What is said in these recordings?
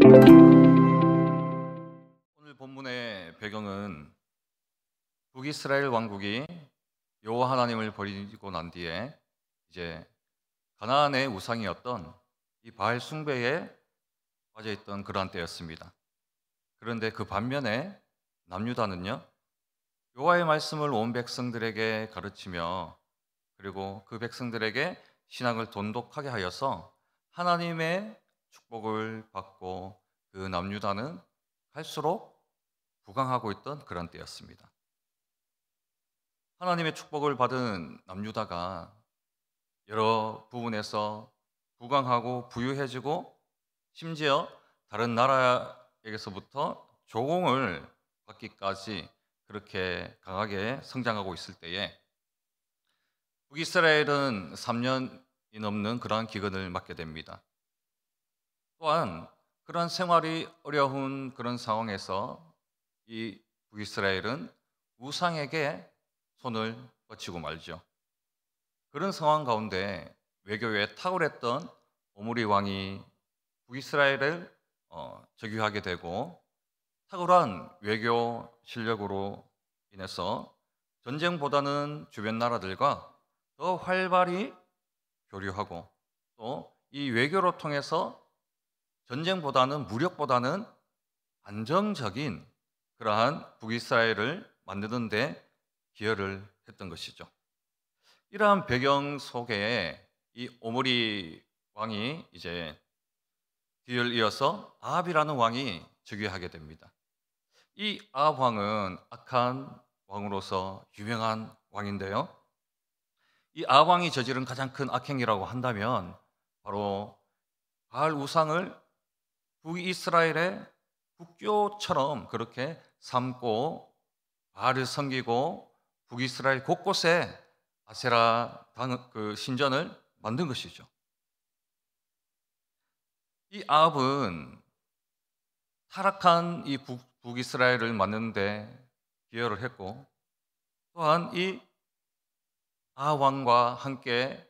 오늘 본문의 배경은 북이스라엘 왕국이 여호와 하나님을 버리고 난 뒤에 이제 가나안의 우상이었던 이 바알 숭배에 빠져 있던 그러한 때였습니다. 그런데 그 반면에 남유다는요, 여호와의 말씀을 온 백성들에게 가르치며 그리고 그 백성들에게 신앙을 돈독하게 하여서 하나님의 축복을 받고 그 남유다는 갈수록 부강하고 있던 그런 때였습니다. 하나님의 축복을 받은 남유다가 여러 부분에서 부강하고 부유해지고 심지어 다른 나라에게서부터 조공을 받기까지 그렇게 강하게 성장하고 있을 때에 북이스라엘은 3년이 넘는 그러한 기근을 맞게 됩니다. 또한 그런 생활이 어려운 그런 상황에서 이 북이스라엘은 우상에게 손을 뻗치고 말죠. 그런 상황 가운데 외교에 탁월했던 오므리 왕이 북이스라엘을 저기하게 되고 탁월한 외교 실력으로 인해서 전쟁보다는 주변 나라들과 더 활발히 교류하고 또 이 외교로 통해서 전쟁보다는 무력보다는 안정적인 그러한 북이스라엘을 만드는 데 기여를 했던 것이죠. 이러한 배경 속에 이 오므리 왕이 이제 뒤를 이어서 아합이라는 왕이 즉위하게 됩니다. 이 아합 왕은 악한 왕으로서 유명한 왕인데요. 이 아합 왕이 저지른 가장 큰 악행이라고 한다면 바로 바알 우상을 북이스라엘의 국교처럼 그렇게 삼고 바알을 섬기고 북이스라엘 곳곳에 아세라 그 신전을 만든 것이죠. 이 아합은 타락한 이 북이스라엘을 만드는데 기여를 했고 또한 이 아합 왕과 함께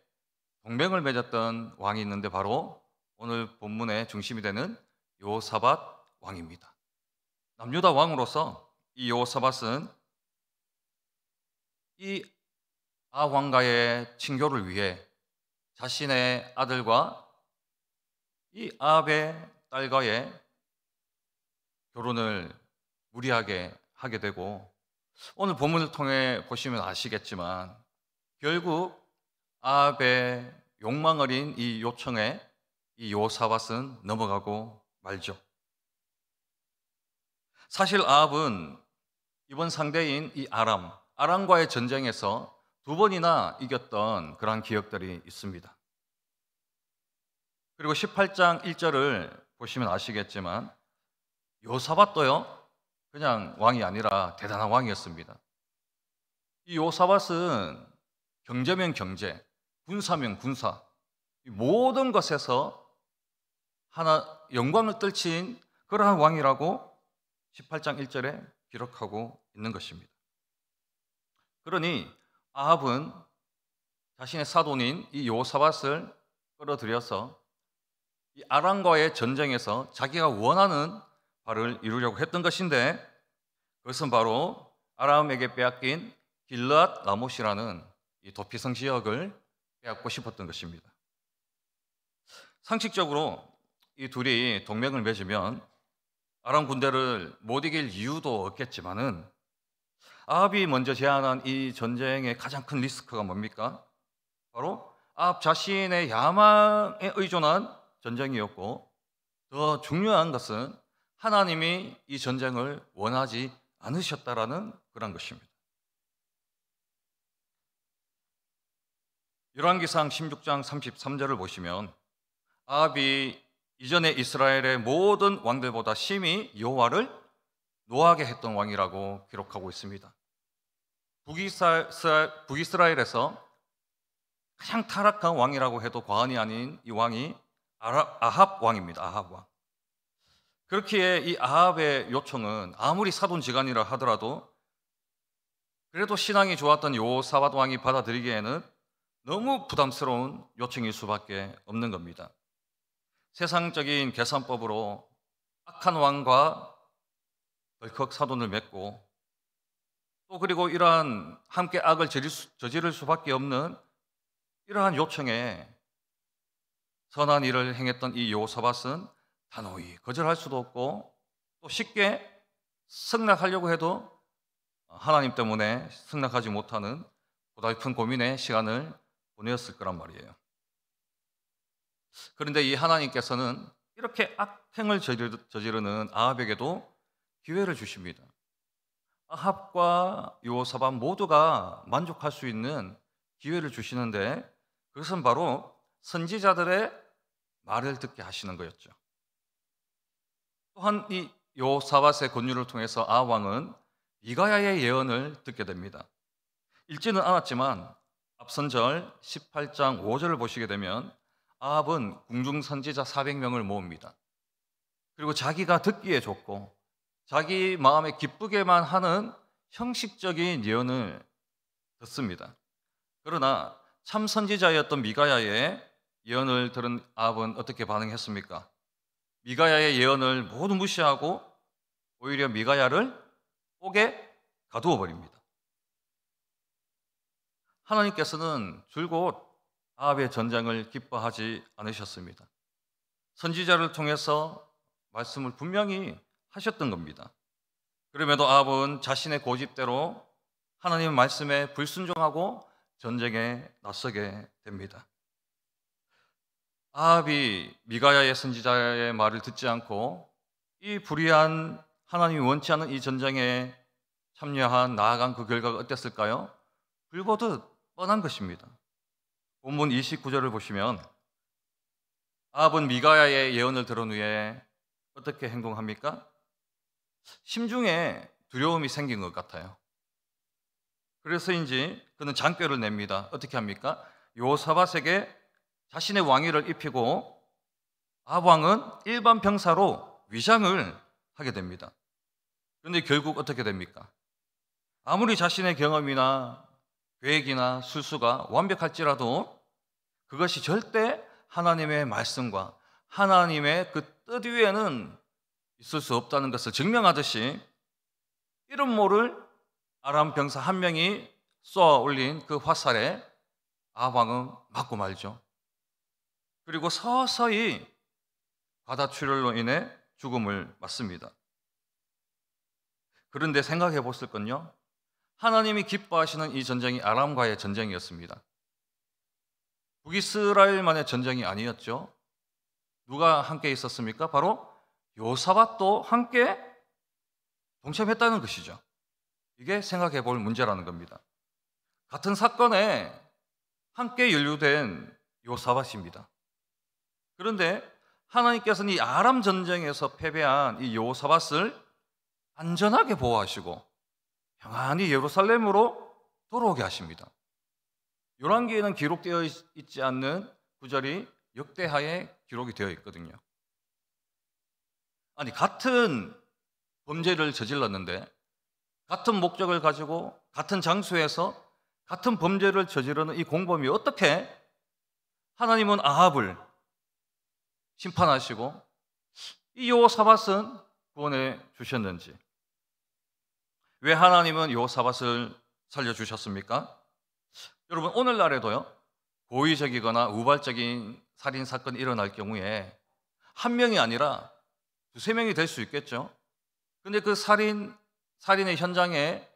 동맹을 맺었던 왕이 있는데 바로 오늘 본문의 중심이 되는 여호사밧 왕입니다. 남유다 왕으로서 이 여호사밧은 이 아합 왕과의 친교를 위해 자신의 아들과 이 아합의 딸과의 결혼을 무리하게 하게 되고 오늘 본문을 통해 보시면 아시겠지만 결국 아합의 욕망 어린 이 요청에 이 여호사밧은 넘어가고 말죠. 사실 아합은 이번 상대인 이 아람과의 전쟁에서 2번이나 이겼던 그러한 기억들이 있습니다. 그리고 18장 1절을 보시면 아시겠지만 여호사밧도요 그냥 왕이 아니라 대단한 왕이었습니다. 이 여호사밧은 경제면 경제, 군사면 군사, 모든 것에서 하나 영광을 떨친 그러한 왕이라고 18장 1절에 기록하고 있는 것입니다. 그러니 아합은 자신의 사돈인 이 여호사밧을 끌어들여서 이 아람과의 전쟁에서 자기가 원하는 바를 이루려고 했던 것인데 그것은 바로 아람에게 빼앗긴 길르앗 라못이라는 이 도피성 지역을 빼앗고 싶었던 것입니다. 상식적으로 이 둘이 동맹을 맺으면 아람 군대를 못 이길 이유도 없겠지만은 아합이 먼저 제안한 이 전쟁의 가장 큰 리스크가 뭡니까? 바로 아합 자신의 야망에 의존한 전쟁이었고 더 중요한 것은 하나님이 이 전쟁을 원하지 않으셨다라는 그런 것입니다. 열왕기상 16장 33절을 보시면 아합이 이전에 이스라엘의 모든 왕들보다 심히 여호와를 노하게 했던 왕이라고 기록하고 있습니다. 북이스라엘에서 가장 타락한 왕이라고 해도 과언이 아닌 이 왕이 아합 왕입니다. 아합 왕. 그렇기에 이 아합의 요청은 아무리 사돈지간이라 하더라도 그래도 신앙이 좋았던 여호사밧 왕이 받아들이기에는 너무 부담스러운 요청일 수밖에 없는 겁니다. 세상적인 계산법으로 악한 왕과 덜컥 사돈을 맺고, 또 그리고 이러한 함께 악을 저지를 수밖에 없는 이러한 요청에 선한 일을 행했던 이 여호사밧은 단호히 거절할 수도 없고, 또 쉽게 승낙하려고 해도 하나님 때문에 승낙하지 못하는 고달픈 고민의 시간을 보내었을 거란 말이에요. 그런데 이 하나님께서는 이렇게 악행을 저지르는 아합에게도 기회를 주십니다. 아합과 여호사밧 모두가 만족할 수 있는 기회를 주시는데, 그것은 바로 선지자들의 말을 듣게 하시는 거였죠. 또한 이 여호사밧의 권유를 통해서 아합 왕은 미가야의 예언을 듣게 됩니다. 읽지는 않았지만 앞선 절 18장 5절을 보시게 되면 아합은 궁중 선지자 400명을 모읍니다. 그리고 자기가 듣기에 좋고 자기 마음에 기쁘게만 하는 형식적인 예언을 듣습니다. 그러나 참 선지자였던 미가야의 예언을 들은 아합은 어떻게 반응했습니까? 미가야의 예언을 모두 무시하고 오히려 미가야를 옥에 가두어 버립니다. 하나님께서는 줄곧 아합의 전쟁을 기뻐하지 않으셨습니다. 선지자를 통해서 말씀을 분명히 하셨던 겁니다. 그럼에도 아합은 자신의 고집대로 하나님의 말씀에 불순종하고 전쟁에 나서게 됩니다. 아합이 미가야의 선지자의 말을 듣지 않고 이 불의한, 하나님이 원치 않은 이 전쟁에 참여한, 나아간 그 결과가 어땠을까요? 불보듯 뻔한 것입니다. 본문 29절을 보시면 아합은 미가야의 예언을 들은 후에 어떻게 행동합니까? 심중에 두려움이 생긴 것 같아요. 그래서인지 그는 장꾀를 냅니다. 어떻게 합니까? 여호사밧에게 자신의 왕위를 입히고 아합 왕은 일반 병사로 위장을 하게 됩니다. 그런데 결국 어떻게 됩니까? 아무리 자신의 경험이나 계획이나 술수가 완벽할지라도 그것이 절대 하나님의 말씀과 하나님의 그 뜻 위에는 있을 수 없다는 것을 증명하듯이 이름 모를 아람 병사 한 명이 쏘아 올린 그 화살에 아합 왕은 맞고 말죠. 그리고 서서히 과다출혈로 인해 죽음을 맞습니다. 그런데 생각해 보실 건요, 하나님이 기뻐하시는 이 전쟁이 아람과의 전쟁이었습니다. 북이스라엘만의 전쟁이 아니었죠. 누가 함께 있었습니까? 바로 여호사밧도 함께 동참했다는 것이죠. 이게 생각해 볼 문제라는 겁니다. 같은 사건에 함께 연루된 여호사밧입니다. 그런데 하나님께서는 이 아람 전쟁에서 패배한 이 여호사밧을 안전하게 보호하시고 평안히 예루살렘으로 돌아오게 하십니다. 열왕기에는 기록되어 있지 않는 구절이 역대하에 기록이 되어 있거든요. 아니, 같은 범죄를 저질렀는데 같은 목적을 가지고 같은 장소에서 같은 범죄를 저지르는 이 공범이 어떻게 하나님은 아합을 심판하시고 이 여호사밧은 구원해 주셨는지, 왜 하나님은 여호사밧을 살려주셨습니까? 여러분, 오늘날에도요, 고의적이거나 우발적인 살인 사건이 일어날 경우에 한 명이 아니라 두세 명이 될 수 있겠죠. 근데 그 살인의 현장에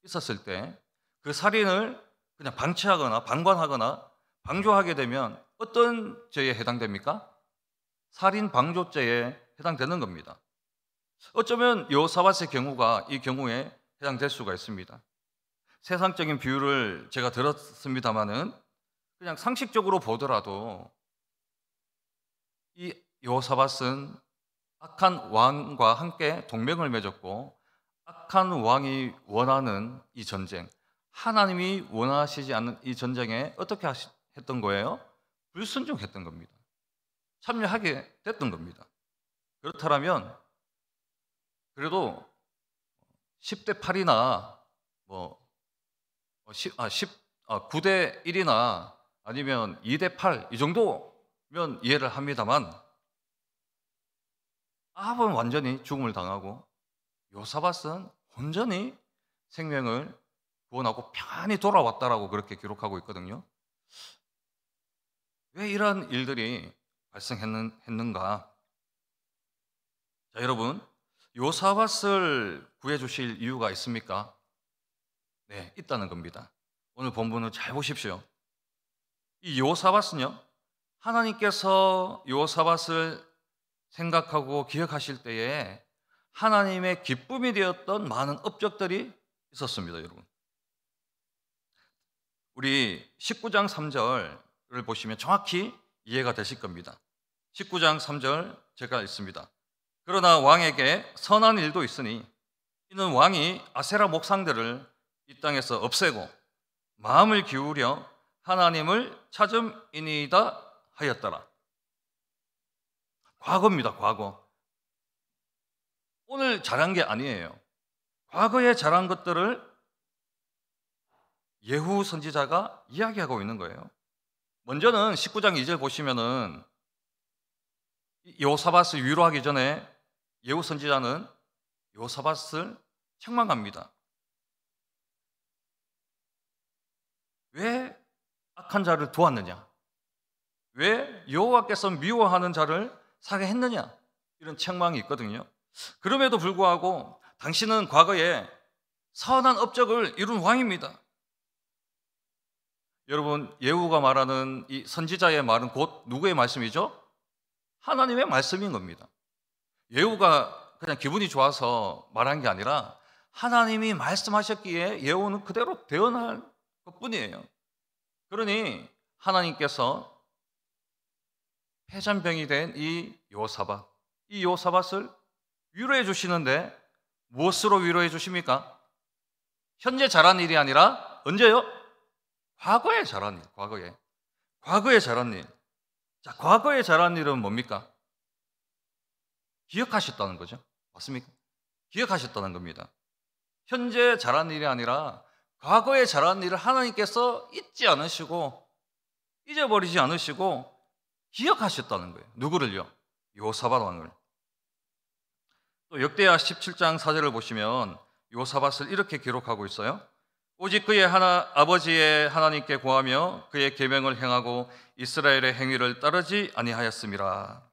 있었을 때 그 살인을 그냥 방치하거나 방관하거나 방조하게 되면 어떤 죄에 해당됩니까? 살인 방조죄에 해당되는 겁니다. 어쩌면 여호사밧의 경우가 이 경우에 해당될 수가 있습니다. 세상적인 비유를 제가 들었습니다마는 그냥 상식적으로 보더라도 이 여호사밧은 악한 왕과 함께 동맹을 맺었고 악한 왕이 원하는 이 전쟁, 하나님이 원하시지 않는 이 전쟁에 어떻게 했던 거예요? 불순종했던 겁니다. 참여하게 됐던 겁니다. 그렇다면 그래도 10대 8이나 9대 1이나 아니면 2대 8 이 정도면 이해를 합니다만 아합은 완전히 죽음을 당하고 요사밧은 온전히 생명을 구원하고 평안히 돌아왔다라고 그렇게 기록하고 있거든요. 왜 이런 일들이 발생했는가? 자, 여러분, 요사밧을 구해 주실 이유가 있습니까? 네, 있다는 겁니다. 오늘 본문을 잘 보십시오. 이 요사밧은요, 하나님께서 요사밧을 생각하고 기억하실 때에 하나님의 기쁨이 되었던 많은 업적들이 있었습니다, 여러분. 우리 19장 3절을 보시면 정확히 이해가 되실 겁니다. 19장 3절 제가 읽습니다. 그러나 왕에게 선한 일도 있으니 이는 왕이 아세라 목상들을 이 땅에서 없애고 마음을 기울여 하나님을 찾음이니이다 하였더라. 과거입니다, 과거. 오늘 잘한 게 아니에요. 과거에 잘한 것들을 예후 선지자가 이야기하고 있는 거예요. 먼저는 19장 2절 보시면은 요사밧을 위로하기 전에 예후 선지자는 요사밧을 책망합니다. 왜 악한 자를 도왔느냐? 왜 여호와께서 미워하는 자를 사게 했느냐? 이런 책망이 있거든요. 그럼에도 불구하고 당신은 과거에 선한 업적을 이룬 왕입니다. 여러분, 예후가 말하는 이 선지자의 말은 곧 누구의 말씀이죠? 하나님의 말씀인 겁니다. 예후가 그냥 기분이 좋아서 말한 게 아니라 하나님이 말씀하셨기에 예후는 그대로 대언할 것뿐이에요. 그러니 하나님께서 패잔병이 된 이 요사밧을 위로해 주시는데 무엇으로 위로해 주십니까? 현재 잘한 일이 아니라 언제요? 과거에 잘한 일, 과거에 잘한 일. 자, 과거에 잘한 일은 뭡니까? 기억하셨다는 거죠. 맞습니까? 기억하셨다는 겁니다. 현재 잘한 일이 아니라 과거에 잘한 일을 하나님께서 잊지 않으시고 잊어버리지 않으시고 기억하셨다는 거예요. 누구를요? 요사밧 왕을. 또 역대하 17장 4절을 보시면 요사밧을 이렇게 기록하고 있어요. 오직 그의 아버지의 하나님께 구하며 그의 계명을 행하고 이스라엘의 행위를 따르지 아니하였음이라.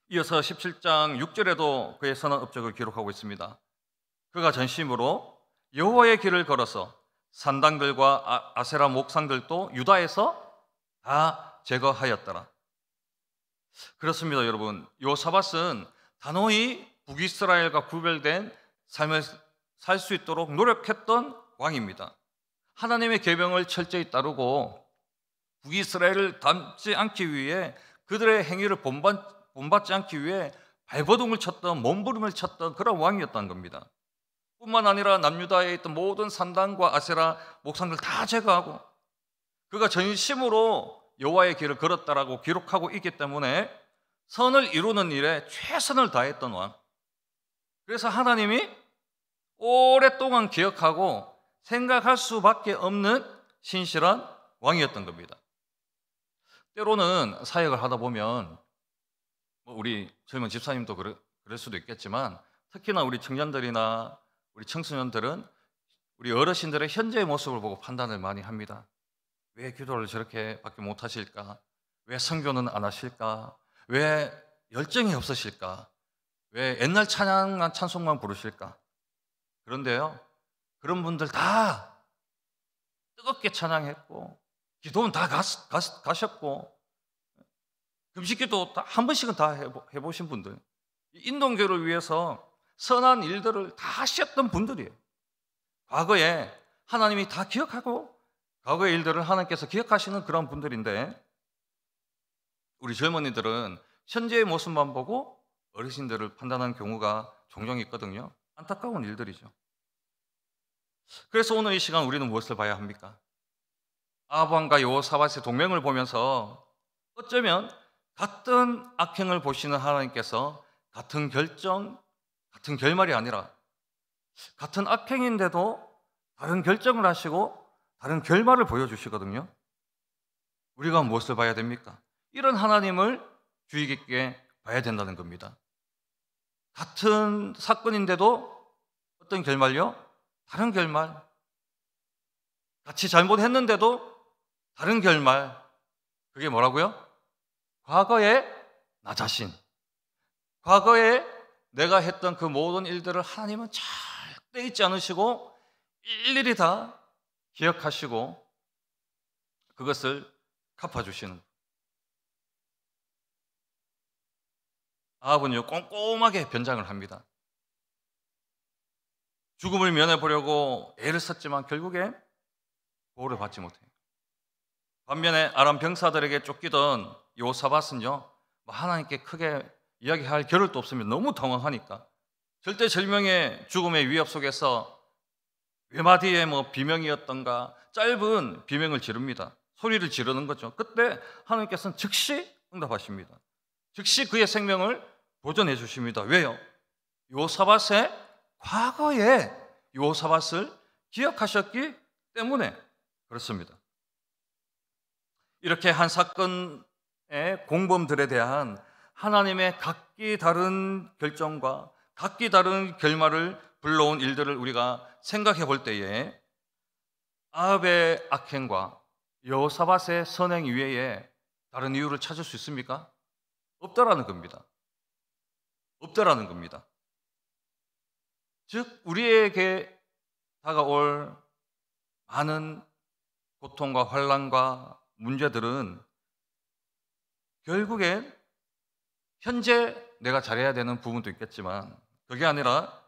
이어서 17장 6절에도 그의 선한 업적을 기록하고 있습니다. 그가 전심으로 여호와의 길을 걸어서 산당들과 아세라 목상들도 유다에서 다 제거하였더라. 그렇습니다, 여러분. 요사밧은 단호히 북이스라엘과 구별된 삶을 살 수 있도록 노력했던 왕입니다. 하나님의 계명을 철저히 따르고 북이스라엘을 닮지 않기 위해 그들의 행위를 본받지 않기 위해 발버둥을 쳤던 몸부림을 쳤던 그런 왕이었다는 겁니다. 뿐만 아니라 남유다에 있던 모든 산당과 아세라 목상들 다 제거하고 그가 전심으로 여호와의 길을 걸었다라고 기록하고 있기 때문에 선을 이루는 일에 최선을 다했던 왕. 그래서 하나님이 오랫동안 기억하고 생각할 수밖에 없는 신실한 왕이었던 겁니다. 때로는 사역을 하다 보면 우리 젊은 집사님도 그럴 수도 있겠지만 특히나 우리 청년들이나 우리 청소년들은 우리 어르신들의 현재의 모습을 보고 판단을 많이 합니다. 왜 기도를 저렇게밖에 못 하실까? 왜 선교는 안 하실까? 왜 열정이 없으실까? 왜 옛날 찬양한 찬송만 부르실까? 그런데요, 그런 분들 다 뜨겁게 찬양했고 기도는 다 가셨고 금식기도 한 번씩은 다 해보신 분들, 인동교를 위해서 선한 일들을 다 하셨던 분들이에요. 과거에 하나님이 다 기억하고 과거의 일들을 하나님께서 기억하시는 그런 분들인데 우리 젊은이들은 현재의 모습만 보고 어르신들을 판단하는 경우가 종종 있거든요. 안타까운 일들이죠. 그래서 오늘 이 시간 우리는 무엇을 봐야 합니까? 아합왕과 여호사밧의 동맹을 보면서 어쩌면 같은 악행을 보시는 하나님께서 같은 결정, 같은 결말이 아니라 같은 악행인데도 다른 결정을 하시고 다른 결말을 보여주시거든요. 우리가 무엇을 봐야 됩니까? 이런 하나님을 주의 깊게 봐야 된다는 겁니다. 같은 사건인데도 어떤 결말요? 다른 결말. 같이 잘못했는데도 다른 결말. 그게 뭐라고요? 과거의 나 자신. 과거에 내가 했던 그 모든 일들을 하나님은 절대 잊지 않으시고 일일이 다 기억하시고 그것을 갚아주시는. 아합은요 꼼꼼하게 변장을 합니다. 죽음을 면해보려고 애를 썼지만 결국에 보호를 받지 못해요. 반면에 아람 병사들에게 쫓기던 요사밧은요 하나님께 크게 이야기할 겨를도 없으면 너무 당황하니까 절대절명의 죽음의 위협 속에서 외마디의 비명이었던가 짧은 비명을 지릅니다. 소리를 지르는 거죠. 그때 하나님께서는 즉시 응답하십니다. 즉시 그의 생명을 보존해 주십니다. 왜요? 요사밧의 과거에 요사밧을 기억하셨기 때문에 그렇습니다. 이렇게 한 사건의 공범들에 대한 하나님의 각기 다른 결정과 각기 다른 결말을 불러온 일들을 우리가 생각해 볼 때에 아합의 악행과 여호사밧의 선행 이외에 다른 이유를 찾을 수 있습니까? 없다라는 겁니다. 없다라는 겁니다. 즉 우리에게 다가올 많은 고통과 환난과 문제들은 결국엔 현재 내가 잘해야 되는 부분도 있겠지만 그게 아니라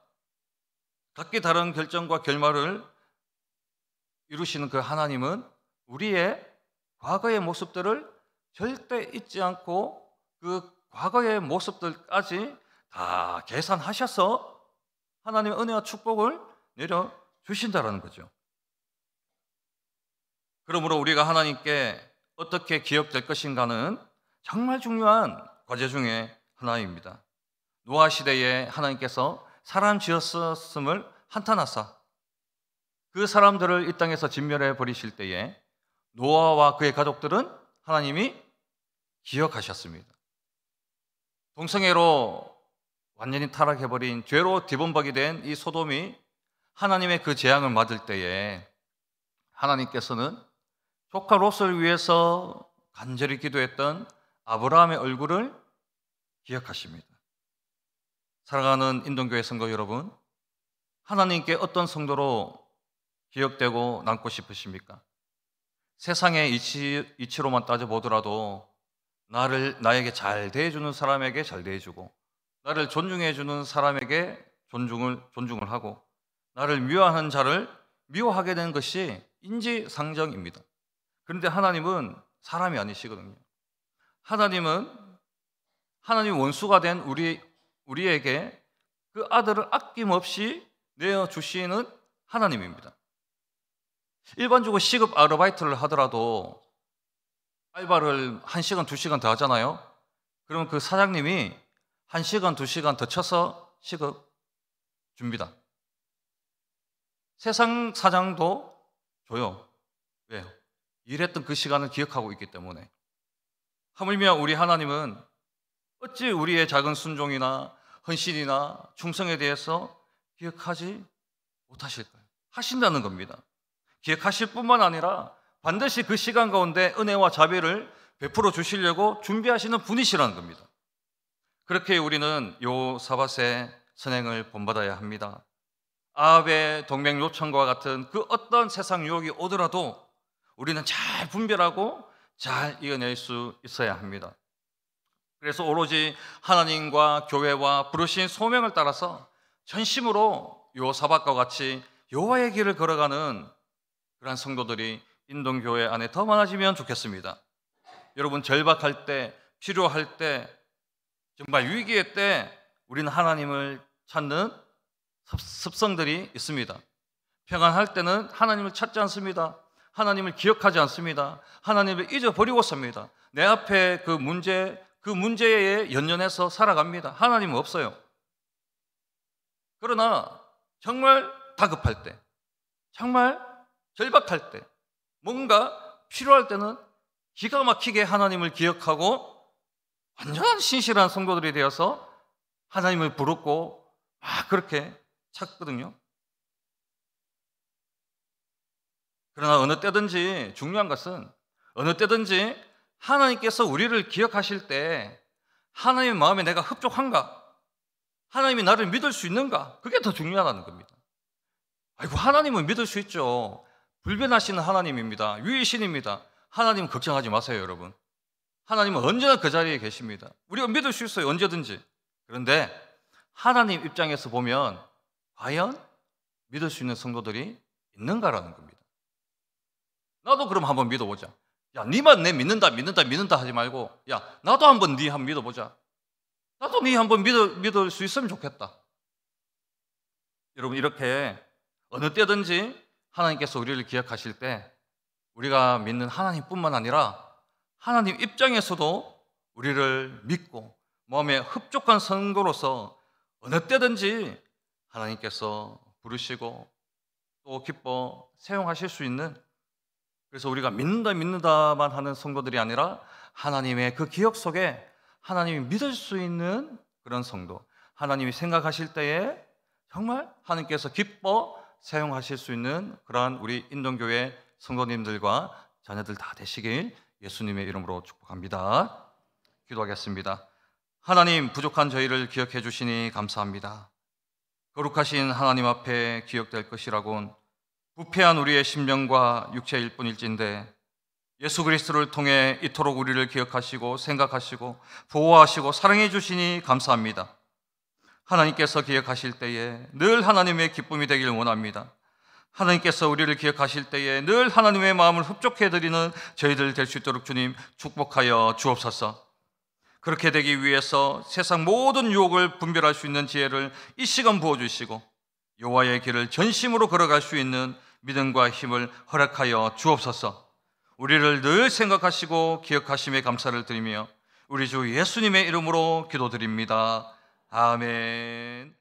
각기 다른 결정과 결말을 이루시는 그 하나님은 우리의 과거의 모습들을 절대 잊지 않고 그 과거의 모습들까지 다 계산하셔서 하나님의 은혜와 축복을 내려주신다는 거죠. 그러므로 우리가 하나님께 어떻게 기억될 것인가는 정말 중요한 과제 중에 하나입니다. 노아 시대에 하나님께서 사람 지었음을 한탄하사 그 사람들을 이 땅에서 진멸해 버리실 때에 노아와 그의 가족들은 하나님이 기억하셨습니다. 동성애로 완전히 타락해버린 죄로 뒤범벅이 된 이 소돔이 하나님의 그 재앙을 맞을 때에 하나님께서는 조카 롯을 위해서 간절히 기도했던 아브라함의 얼굴을 기억하십니다. 사랑하는 인동교회 성도 여러분, 하나님께 어떤 성도로 기억되고 남고 싶으십니까? 세상의 이치로만 따져보더라도 나에게 잘 대해주는 사람에게 잘 대해주고 나를 존중해주는 사람에게 존중을 하고 나를 미워하는 자를 미워하게 되는 것이 인지상정입니다. 그런데 하나님은 사람이 아니시거든요. 하나님 원수가 된 우리에게 그 아들을 아낌없이 내어주시는 하나님입니다. 일반적으로 시급 아르바이트를 하더라도 알바를 1시간, 2시간 더 하잖아요. 그러면 그 사장님이 1시간, 2시간 더 쳐서 시급 줍니다. 세상 사장도 줘요. 왜요? 일했던 그 시간을 기억하고 있기 때문에. 하물며 우리 하나님은 어찌 우리의 작은 순종이나 헌신이나 충성에 대해서 기억하지 못하실까요? 하신다는 겁니다. 기억하실 뿐만 아니라 반드시 그 시간 가운데 은혜와 자비를 베풀어 주시려고 준비하시는 분이시라는 겁니다. 그렇게 우리는 요사밧의 선행을 본받아야 합니다. 아합의 동맹 요청과 같은 그 어떤 세상 유혹이 오더라도 우리는 잘 분별하고 잘 이겨낼 수 있어야 합니다. 그래서 오로지 하나님과 교회와 부르신 소명을 따라서 전심으로 요사밧과 같이 여호와의 길을 걸어가는 그런 성도들이 인동교회 안에 더 많아지면 좋겠습니다. 여러분, 절박할 때, 필요할 때, 정말 위기의 때 우리는 하나님을 찾는 습성들이 있습니다. 평안할 때는 하나님을 찾지 않습니다. 하나님을 기억하지 않습니다. 하나님을 잊어버리고 삽니다. 내 앞에 그 문제에 연연해서 살아갑니다. 하나님은 없어요. 그러나 정말 다급할 때, 정말 절박할 때, 뭔가 필요할 때는 기가 막히게 하나님을 기억하고 완전한 신실한 성도들이 되어서 하나님을 부르고 막 그렇게 찾거든요. 그러나 어느 때든지 중요한 것은 어느 때든지 하나님께서 우리를 기억하실 때 하나님의 마음에 내가 흡족한가? 하나님이 나를 믿을 수 있는가? 그게 더 중요하다는 겁니다. 아이고, 하나님은 믿을 수 있죠. 불변하시는 하나님입니다. 유일신입니다. 하나님 걱정하지 마세요, 여러분. 하나님은 언제나 그 자리에 계십니다. 우리가 믿을 수 있어요, 언제든지. 그런데 하나님 입장에서 보면 과연 믿을 수 있는 성도들이 있는가라는 겁니다. 나도 그럼 한번 믿어보자. 야, 니만 내 믿는다 하지 말고, 야, 나도 한번 니 한번 믿어보자. 나도 니 한번 믿을 수 있으면 좋겠다. 여러분, 이렇게 어느 때든지 하나님께서 우리를 기억하실 때 우리가 믿는 하나님뿐만 아니라 하나님 입장에서도 우리를 믿고 마음에 흡족한 성도로서 어느 때든지 하나님께서 부르시고 또 기뻐 사용하실 수 있는, 그래서 우리가 믿는다만 하는 성도들이 아니라 하나님의 그 기억 속에 하나님이 믿을 수 있는 그런 성도, 하나님이 생각하실 때에 정말 하나님께서 기뻐 사용하실 수 있는 그러한 우리 인동교회 성도님들과 자녀들 다 되시길 예수님의 이름으로 축복합니다. 기도하겠습니다. 하나님, 부족한 저희를 기억해 주시니 감사합니다. 거룩하신 하나님 앞에 기억될 것이라곤 부패한 우리의 심령과 육체일 뿐일진데 예수 그리스도를 통해 이토록 우리를 기억하시고 생각하시고 보호하시고 사랑해 주시니 감사합니다. 하나님께서 기억하실 때에 늘 하나님의 기쁨이 되길 원합니다. 하나님께서 우리를 기억하실 때에 늘 하나님의 마음을 흡족해 드리는 저희들 될 수 있도록 주님 축복하여 주옵소서. 그렇게 되기 위해서 세상 모든 유혹을 분별할 수 있는 지혜를 이 시간 부어주시고 여호와의 길을 전심으로 걸어갈 수 있는 믿음과 힘을 허락하여 주옵소서. 우리를 늘 생각하시고 기억하심에 감사를 드리며 우리 주 예수님의 이름으로 기도드립니다. 아멘.